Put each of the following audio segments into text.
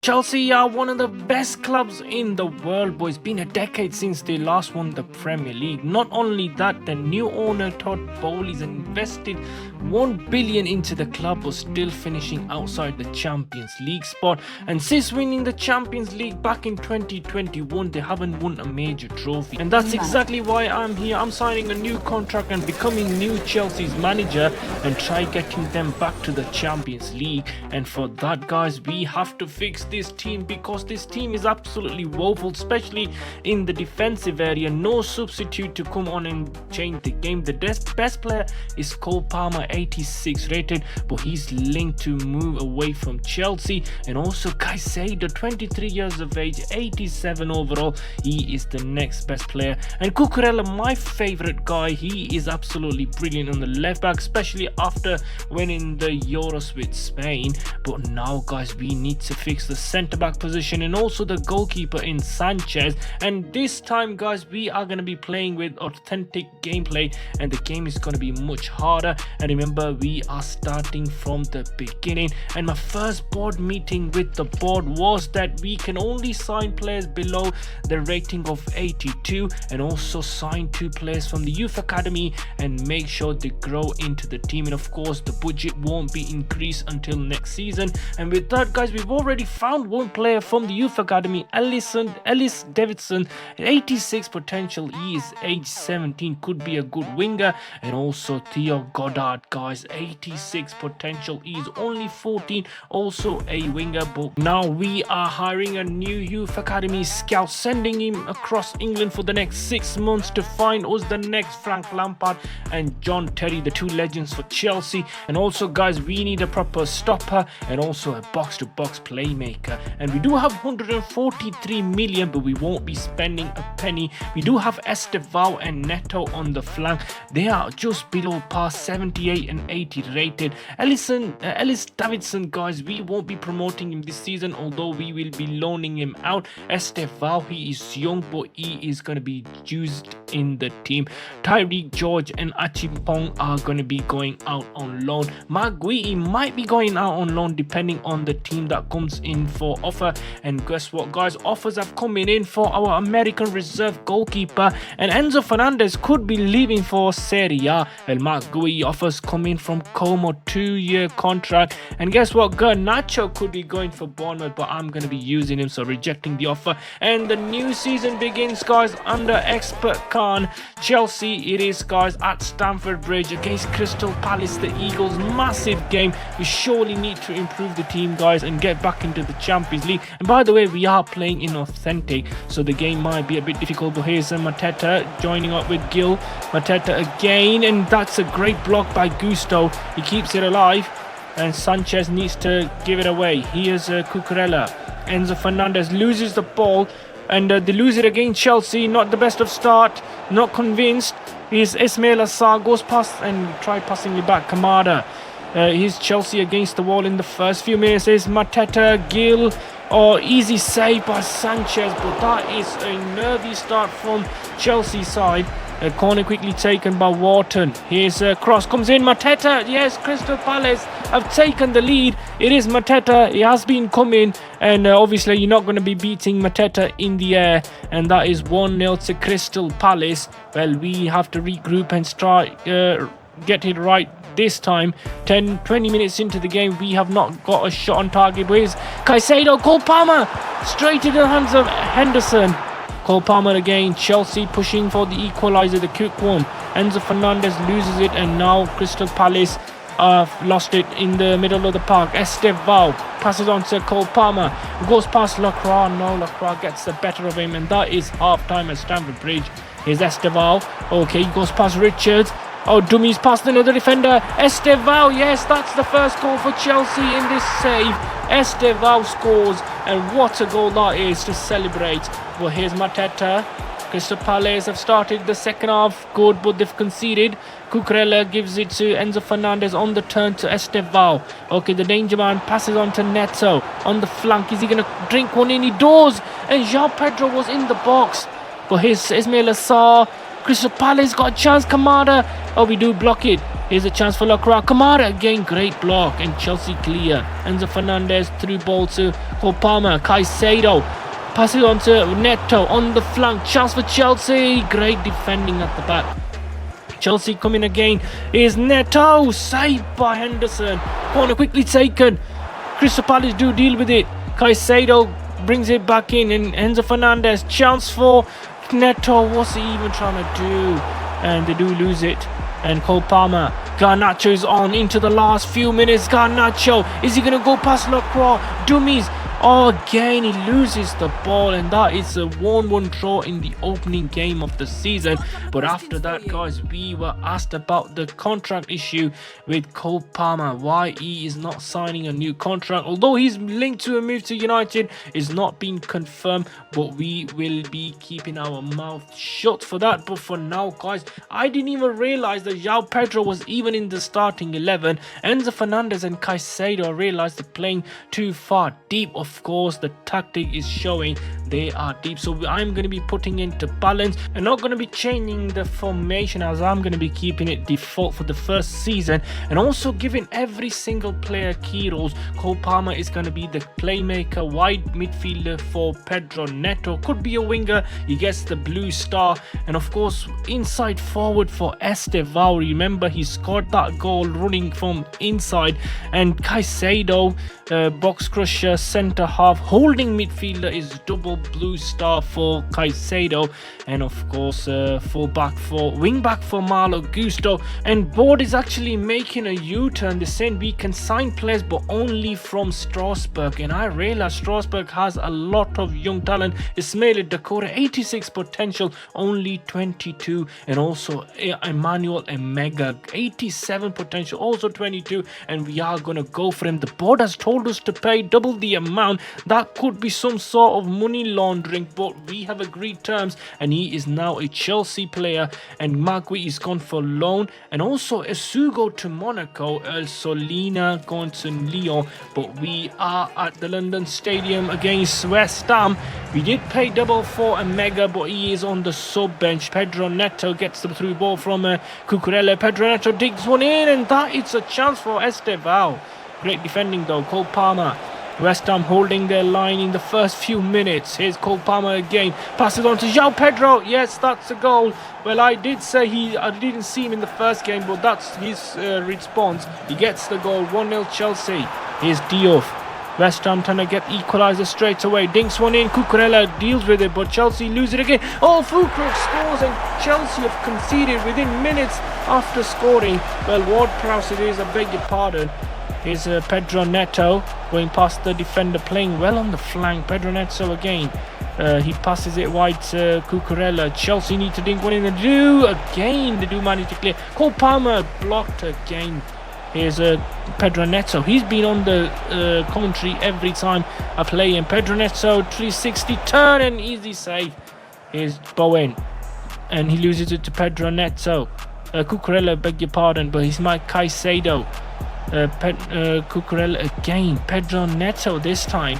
Chelsea are one of the best clubs in the world, but it's been a decade since they last won the Premier League. Not only that, the new owner Todd Bowley's invested 1 billion into the club, but still finishing outside the Champions League spot. And since winning the Champions League back in 2021, they haven't won a major trophy. And that's exactly why I'm here. I'm signing a new contract and becoming new Chelsea's manager and try getting them back to the Champions League. And for that, guys, we have to fix this team, because this team is absolutely woeful, especially in the defensive area. No substitute to come on and change the game. The best player is Cole Palmer, 86 rated, but he's linked to move away from Chelsea. And also Caicedo, 23 years of age, 87 overall. He is the next best player. And Cucurella, my favorite guy, he is absolutely brilliant on the left back, especially after winning the Euros with Spain. But now, guys, we need to fix the centre back position and also the goalkeeper in Sanchez. And this time, guys, we are going to be playing with authentic gameplay, and the game is going to be much harder. And remember, we are starting from the beginning. And my first board meeting with the board was that we can only sign players below the rating of 82, and also sign 2 players from the youth academy and make sure they grow into the team. And of course, the budget won't be increased until next season. And with that, guys, we've already found one player from the youth academy, Ellis Davidson, 86 potential. He is age 17, could be a good winger. And also Theo Goddard, guys, 86 potential. He's only 14, also a winger. But now we are hiring a new youth academy scout, sending him across England for the next 6 months to find us the next Frank Lampard and John Terry, the 2 legends for Chelsea. And also, guys, we need a proper stopper and also a box-to-box playmaker. And we do have 143 million, but we won't be spending a penny. We do have Estevao and Neto on the flank. They are just below par, 78 and 80 rated. Ellis Davidson, guys, we won't be promoting him this season, although we will be loaning him out. Estevao, he is young, but he is going to be used in the team. Tyreek George and Achimpong are going to be going out on loan. Magui might be going out on loan depending on the team that comes in for offer. And guess what, guys, offers have come in for our American reserve goalkeeper, and Enzo Fernandez could be leaving for Serie A. Well, Magui offers come in from Como, 2-year contract. And guess what, Garnacho could be going for Bournemouth, but I'm going to be using him, so rejecting the offer. And the new season begins, guys, under Xpert Khan. Chelsea it is, guys, at Stamford Bridge against Crystal Palace, the Eagles. Massive game. We surely need to improve the team, guys, and get back into the Champions League. And by the way, we are playing in authentic, so the game might be a bit difficult. But here's Mateta joining up with Gil. Mateta again, and that's a great block by Gusto. He keeps it alive, and Sanchez needs to give it away. Here's Cucurella. Enzo Fernandez loses the ball, and they lose it against Chelsea. Not the best of start, not convinced. Here's Ismail Assar, goes past and try passing it back. Kamada. Here's Chelsea against the wall in the first few minutes. Is Mateta, Gil, or easy save by Sanchez, but that is a nervy start from Chelsea side. A corner quickly taken by Wharton. Here's a cross, comes in, Mateta. Yes, Crystal Palace have taken the lead. It is Mateta. He has been coming, and obviously you're not going to be beating Mateta in the air. And that is 1-0 to Crystal Palace. Well, we have to regroup and try get it right this time. 20 minutes into the game, we have not got a shot on target. Where's Caicedo? Cole Palmer straight into the hands of Henderson. Cole Palmer again. Chelsea pushing for the equaliser, the quick one. Enzo Fernandez loses it, and now Crystal Palace lost it in the middle of the park. Estevao passes on to Cole Palmer, goes past Lacroix. No, Lacroix gets the better of him, and that is half time at Stamford Bridge. Here's Estevao. Okay, he goes past Richards. Oh, dummies past another defender. Estevao, yes, that's the first goal for Chelsea in this save. Estevao scores, and what a goal that is to celebrate. Well, here's Mateta. Crystal Palace have started the second half good, but they've conceded. Cucurella gives it to Enzo Fernandez on the turn to Estevao. Okay, the danger man passes on to Neto on the flank. Is he going to drink one in? He does, and João Pedro was in the box. But here's Ismail Assar. Crystal Palace got a chance. Kamada. Oh, we do block it. Here's a chance for Lacroix. Kamara again, great block, and Chelsea clear. Enzo Fernandez through ball to Cole Palmer. Caicedo passes on to Neto on the flank. Chance for Chelsea. Great defending at the back. Chelsea coming again. Is Neto saved by Henderson. Corner quickly taken. Crystal Palace do deal with it. Caicedo brings it back in, and Enzo Fernandez. Chance for Neto. What's he even trying to do? And they do lose it. And Cole Palmer. Garnacho is on into the last few minutes. Garnacho, is he going to go past Lacroix? Dummies. Oh, again he loses the ball, and that is a 1-1 draw in the opening game of the season. But after that, guys, we were asked about the contract issue with Cole Palmer, why he is not signing a new contract, although he's linked to a move to United. Is not being confirmed, but we will be keeping our mouth shut for that. But for now, guys, I didn't even realize that João Pedro was even in the starting 11. Enzo Fernandez and Caicedo realized they're playing too far deep. Of course, the tactic is showing they are deep, so I'm going to be putting into balance and not going to be changing the formation, as I'm going to be keeping it default for the first season, and also giving every single player key roles. Cole Palmer is going to be the playmaker, wide midfielder for Pedro Neto, could be a winger, he gets the blue star, and of course inside forward for Estevao. Remember, he scored that goal running from inside. And Caicedo, box crusher, centre half, holding midfielder, is double blue star for Caicedo, and of course wing back for Malo Gusto. And board is actually making a U-turn. They're saying we can sign players but only from Strasbourg, and I realize Strasbourg has a lot of young talent. Ismail Dakota, 86 potential, only 22, and also Emmanuel Emega, 87 potential, also 22, and we are gonna go for him. The board has told us to pay double the amount. That could be some sort of money laundering, but we have agreed terms, and he is now a Chelsea player. And Magui is gone for loan, and also Esugo to Monaco, El Solina going to Lyon. But we are at the London Stadium against West Ham. We did pay double for Emega, but he is on the sub bench. Pedro Neto gets the through ball from Cucurella. Pedro Neto digs one in, and that is a chance for Estevao. Great defending though. Cole Palmer. West Ham holding their line in the first few minutes. Here's Cole Palmer again. Passes on to João Pedro. Yes, that's a goal. Well, I did say I didn't see him in the first game, but that's his response. He gets the goal. 1-0 Chelsea. Here's Diouf. West Ham trying to get equaliser straight away. Dinks one in. Cucurella deals with it, but Chelsea lose it again. Oh, Fulkrug scores, and Chelsea have conceded within minutes after scoring. Well, Ward-Prowse it is, I beg your pardon. Here's Pedro Neto going past the defender, playing well on the flank. Pedro Neto again. He passes it wide to Cucurella. Chelsea need to dink one in. They do manage to clear. Cole Palmer blocked again. Here's Pedro Neto. He's been on the commentary every time I play him. Pedro Neto, 360 turn and easy save. Here's Bowen, and he loses it to Pedro Neto. Cucurella, beg your pardon, but he's Mike Caicedo. Cucurella again. Pedro Neto this time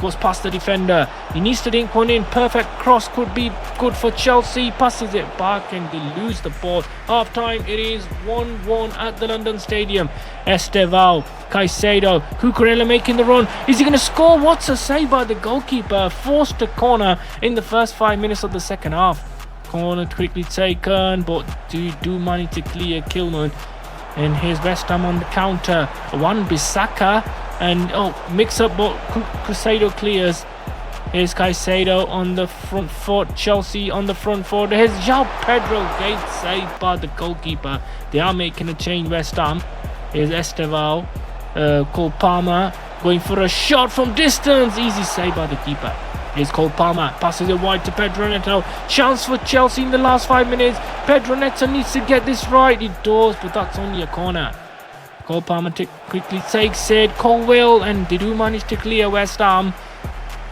goes past the defender. He needs to dink one in. Perfect cross could be good for Chelsea. Passes it back, and they lose the ball. Half time, it is 1-1 at the London Stadium. Estevao, Caicedo, Cucurella making the run. Is he going to score? What's a save by the goalkeeper? Forced a corner in the first 5 minutes of the second half. Corner quickly taken, but do manage to clear Kilman. And here's West Ham on the counter. Wan-Bissaka, and mix up, but Caicedo clears. Here's Caicedo on the front foot. Chelsea on the front foot. Here's João Pedro, great save by the goalkeeper. They are making a change, West Ham. Here's Estevao. Cole Palmer going for a shot from distance. Easy save by the keeper. Here's Cole Palmer, passes it wide to Pedro Neto. Chance for Chelsea in the last 5 minutes. Pedro Neto needs to get this right. He does, but that's only a corner. Cole Palmer quickly takes it. Colwill, and they do manage to clear West Ham.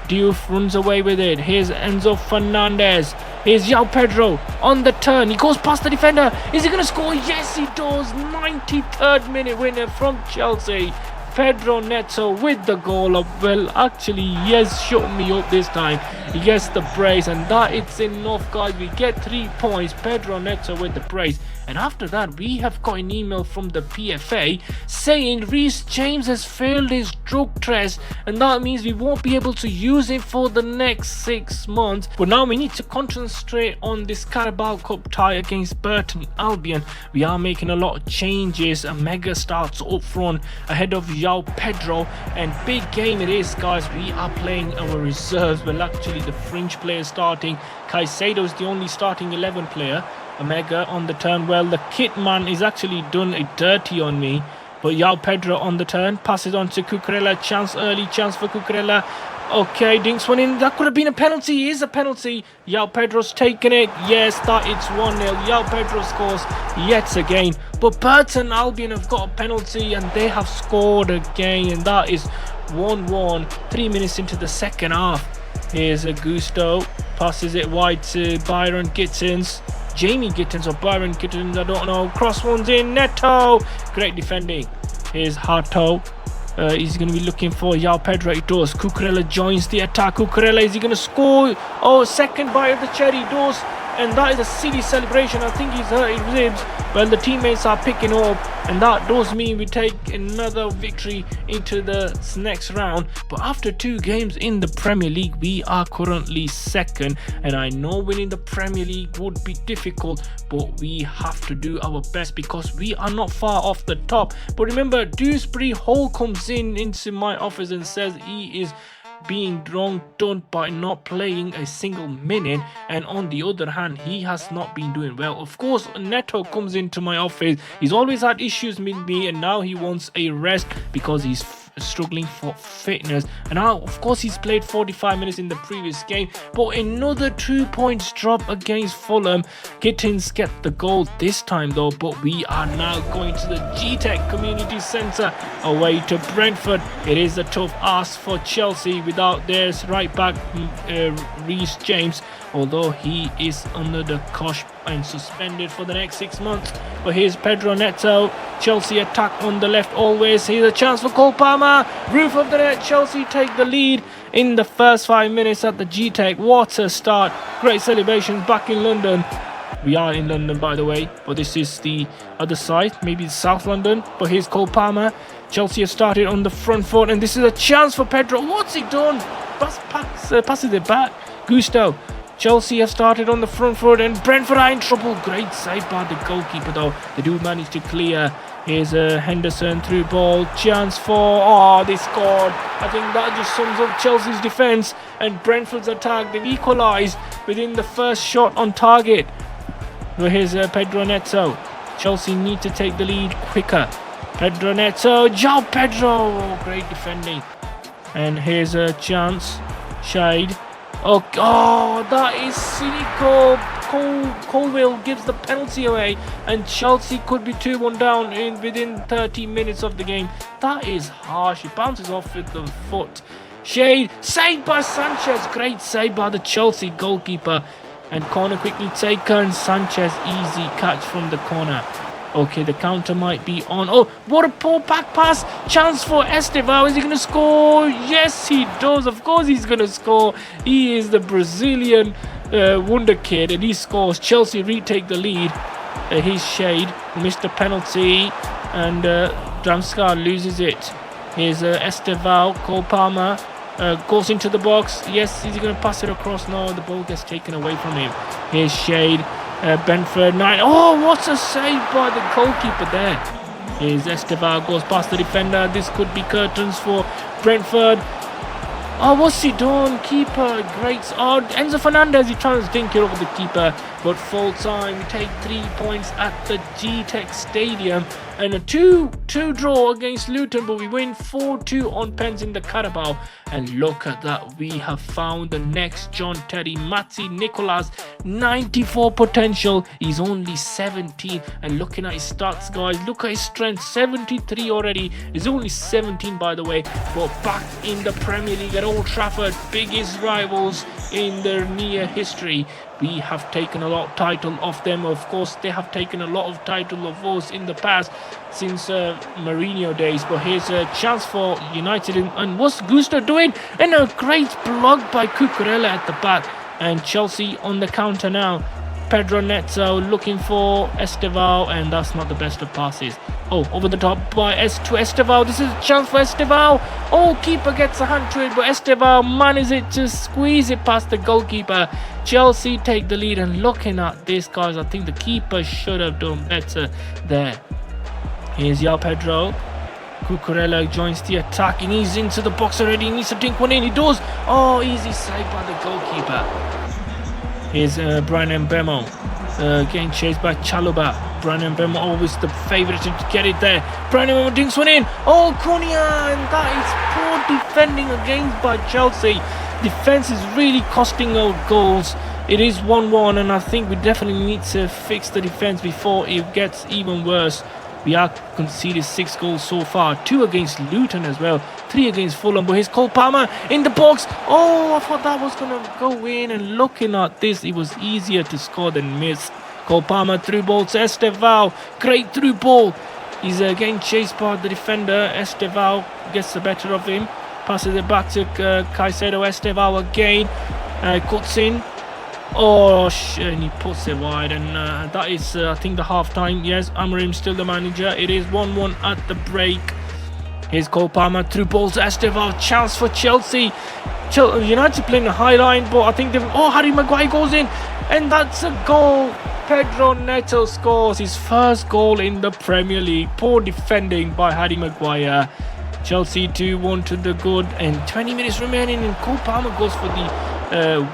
Diouf runs away with it. Here's Enzo Fernandez. Here's João Pedro on the turn. He goes past the defender. Is he going to score? Yes, he does. 93rd minute winner from Chelsea. Pedro Neto with the goal up. Well, actually, he has shut me up this time. He gets the brace, and that is enough, guys. We get 3 points. Pedro Neto with the brace. And after that, we have got an email from the PFA saying Reece James has failed his drug test, and that means we won't be able to use him for the next 6 months. But now we need to concentrate on this Carabao Cup tie against Burton Albion. We are making a lot of changes. A mega starts up front ahead of João Pedro, and big game it is, guys. We are playing our reserves. Well, actually the fringe players starting. Caicedo is the only starting 11 player. Omega on the turn. Well, the kit man is actually done a dirty on me. But João Pedro on the turn. Passes on to Cucurella. Chance, early chance for Cucurella. Okay, dinks one in. That could have been a penalty. It is a penalty. João Pedro's taken it. Yes, that it's 1-0. João Pedro scores yet again. But Burton Albion have got a penalty and they have scored again. And that is 1-1. 3 minutes into the second half. Here's Augusto. Passes it wide to Byron Gittins. Jamie Gittins or Byron Gittins, I don't know. Cross one's in. Neto. Great defending. Here's Hato. He's going to be looking for João Pedro. It does. Cucurella joins the attack. Cucurella, is he going to score? Oh, second bite of the cherry does. And that is a silly celebration. I think he's hurt his ribs. Well, the teammates are picking up, and that does mean we take another victory into the next round. But after 2 games in the Premier League, we are currently second, and I know winning the Premier League would be difficult, but we have to do our best because we are not far off the top. But remember, Dewsbury Hall comes into my office and says he is being done by not playing a single minute, and on the other hand he has not been doing well. Of course, Neto comes into my office. He's always had issues with me, and now he wants a rest because he's struggling for fitness. And now, of course, he's played 45 minutes in the previous game, but another 2 points drop against Fulham. Gittins get the goal this time though, but we are now going to the GTEC Community Centre away to Brentford. It is a tough ask for Chelsea without their right back Reece James, although he is under the cosh and suspended for the next 6 months. But here's Pedro Neto. Chelsea attack on the left always. Here's a chance for Cole Palmer. Roof of the net. Chelsea take the lead in the first 5 minutes at the GTEC. What a start. Great celebrations back in London. We are in London, by the way, but this is the other side, maybe South London. But here's Cole Palmer. Chelsea have started on the front foot, and this is a chance for Pedro. What's he done? Passes it back. Gusto. Chelsea have started on the front foot, and Brentford are in trouble. Great save by the goalkeeper though. They do manage to clear. Here's Henderson through ball. Chance for... Oh, they scored. I think that just sums up Chelsea's defence and Brentford's attack. They've equalised within the first shot on target. Well, here's Pedro Neto. Chelsea need to take the lead quicker. Pedro Neto. João Pedro. Oh, great defending. And here's a chance. Shade. Oh, that is cynical. Colville gives the penalty away, and Chelsea could be 2-1 down within 30 minutes of the game. That is harsh. He bounces off with the foot. Shade, saved by Sanchez. Great save by the Chelsea goalkeeper. And corner quickly taken. Sanchez, easy catch from the corner. Okay, the counter might be on. Oh, what a poor back pass. Chance for Estevao. Is he going to score? Yes, he does. Of course he's going to score. He is the Brazilian wonder kid, and he scores. Chelsea retake the lead. He's Shade. Missed the penalty, and Dramska loses it. Here's Estevao. Cole Palmer goes into the box. Yes, is he going to pass it across? No, the ball gets taken away from him. Here's Shade. Brentford 9. Oh, what a save by the goalkeeper there. Here's Estevao, goes past the defender. This could be curtains for Brentford. Oh, what's he done? Keeper, great. Oh, Enzo Fernandez, he tries to dink it over the keeper, but full time. We take 3 points at the GTEC Stadium, and a 2-2 draw against Luton, but we win 4-2 on pens in the Carabao. And look at that, we have found the next John Terry. Matsi Nicolas, 94 potential. He's only 17, and looking at his stats, guys, look at his strength, 73 already. He's only 17, by the way, but back in the Premier League at Old Trafford, biggest rivals in their near history. We have taken a lot of title of them. Of course, they have taken a lot of title of us in the past since Mourinho days. But here's a chance for United. And what's Gusto doing? And a great block by Cucurella at the back. And Chelsea on the counter now. Pedro Neto looking for Estevao, and that's not the best of passes. Oh, over the top by to Estevao. This is a chance for Estevao. Oh, keeper gets a hand to it, but Estevao manages to squeeze it past the goalkeeper. Chelsea take the lead, and looking at this, guys, I think the keeper should have done better there. Here's João Pedro. Cucurella joins the attack, and he's into the box already. He needs to dink one in. He does. Oh, easy save by the goalkeeper. Here's Brian Mbemo getting chased by Chalobah. Brian Mbemo always the favourite to get it there. Brian Mbemo dinks one in. Oh, Cunha, and that is poor defending against by Chelsea. Defence is really costing out goals. It is 1-1, and I think we definitely need to fix the defence before it gets even worse. We have conceded 6 goals so far, 2 against Luton as well, 3 against Fulham. But here's Cole Palmer in the box. Oh, I thought that was going to go in, and looking at this, it was easier to score than miss. Cole Palmer through ball to Estevao. Great through ball. He's getting chased by the defender. Estevao gets the better of him. Passes it back to Caicedo. Estevao again. Cuts in. Oh, and he puts it wide, and that is, I think, the half-time. Yes, Amorim still the manager. It is 1-1 at the break. Here's Cole Palmer through balls to Estevao. Chance for Chelsea. United playing the high line, but I think they've... Oh, Harry Maguire goes in, and that's a goal. Pedro Neto scores his first goal in the Premier League. Poor defending by Harry Maguire. Chelsea 2-1 to the good, and 20 minutes remaining, and Cole Palmer goes for the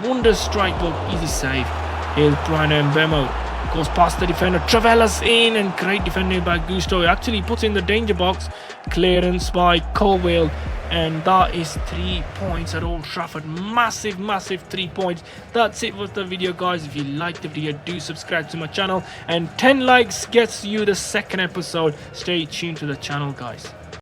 wonder strike, but easy save. Here's Brian Mbemo, goes past the defender. Travella's in, and great defending by Gusto. He actually puts in the danger box. Clearance by Colwill, and that is 3 points at Old Trafford. Massive 3 points. That's it for the video, guys. If you liked the video, do subscribe to my channel, and 10 likes gets you the second episode. Stay tuned to the channel, guys.